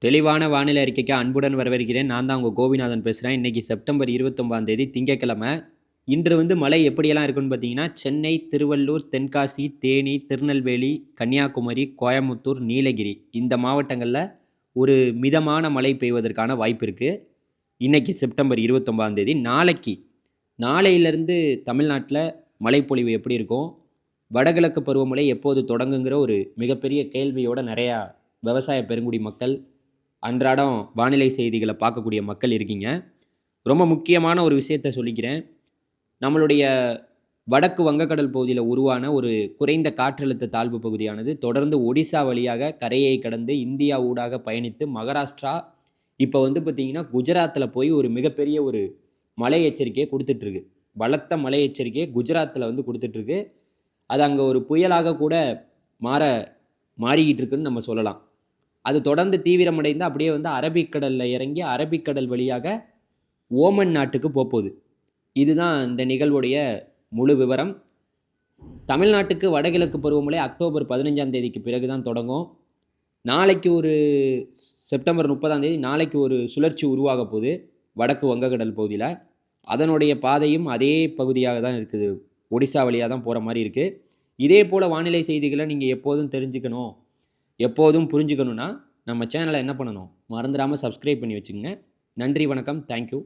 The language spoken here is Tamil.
தெளிவான வானிலை அறிக்கைக்கு அன்புடன் வரவேற்கிறேன். நான் தான் உங்க கோபிநாதன் பேசுறேன். இன்னைக்கு செப்டம்பர் 29ஆம் தேதி திங்கட்கிழமை. இன்று மழை எப்படியெல்லாம் இருக்குன்னு பார்த்தீங்கன்னா, சென்னை, திருவள்ளூர், தென்காசி, தேனி, திருநெல்வேலி, கன்னியாகுமரி, கோயமுத்தூர், நீலகிரி இந்த மாவட்டங்கள்ல ஒரு மிதமான மழை பெய்வதற்கான வாய்ப்பு இருக்கு. இன்னைக்கு செப்டம்பர் 29ஆம் தேதி. நாளையிலிருந்து தமிழ்நாட்டில மழைப்பொழிவு எப்படி இருக்கும்? வடகிழக்கு பருவமழை எப்போது தொடங்குங்கிற ஒரு மிகப்பெரிய கேள்வியோட நெறையா விவசாய பெருங்குடி மக்கள் அன்றாடம் வானிலை செய்திகளை பார்க்கக்கூடிய மக்கள் இருக்கீங்க. ரொம்ப முக்கியமான ஒரு விஷயத்த சொல்லிக்கிறேன். நம்மளுடைய வடக்கு வங்கக்கடல் பகுதியில உருவான ஒரு குறைந்த காற்றழுத்த தாழ்வு பகுதியானது தொடர்ந்து ஒடிசா வழியாக கரையை கடந்து இந்தியா ஊடாக பயணித்து மகாராஷ்டிரா, இப்போ பார்த்தீங்கன்னா, குஜராத்தில போய் ஒரு மிகப்பெரிய ஒரு மழை எச்சரிக்கையை குடுத்துட்டுருக்கு. பலத்த மழை எச்சரிக்கையை குஜராத்தில குடுத்துட்டுருக்கு. அது அங்க ஒரு புயலாக கூட மாற மாறிக்கிட்டு இருக்குன்னு நம்ம சொல்லலாம். அது தொடர்ந்து தீவிரமடைந்து அப்படியே அரபிக்கடல்ல இறங்கி அரபிக்கடல் வழியாக ஓமன் நாட்டுக்கு போப்போகுது. இதுதான் இந்த நிகழ்வுடைய முழு விவரம். தமிழ்நாட்டுக்கு வடகிழக்கு பருவமழை அக்டோபர் 15ஆம் தேதிக்கு பிறகு தான் தொடங்கும். நாளைக்கு ஒரு செப்டம்பர் 30ஆம் தேதி நாளைக்கு ஒரு சுழற்சி உருவாக போகுது வடக்கு வங்கக்கடல் பகுதியில. அதனுடைய பாதையும் அதே பகுதியாக தான் இருக்குது. ஒடிசா வழியா தான் போற மாரி இருக்கு. இதே போல வானிலை செய்திகளை நீங்க எப்போதும் தெரிஞ்சுக்கணும், எப்போதும் புரிஞ்சுக்கணும்னா, நம்ம சேனலை என்ன பண்ணணும்? மறந்துடாம சப்ஸ்கிரைப் பண்ணி வச்சுக்கங்க. நன்றி, வணக்கம். Thank you.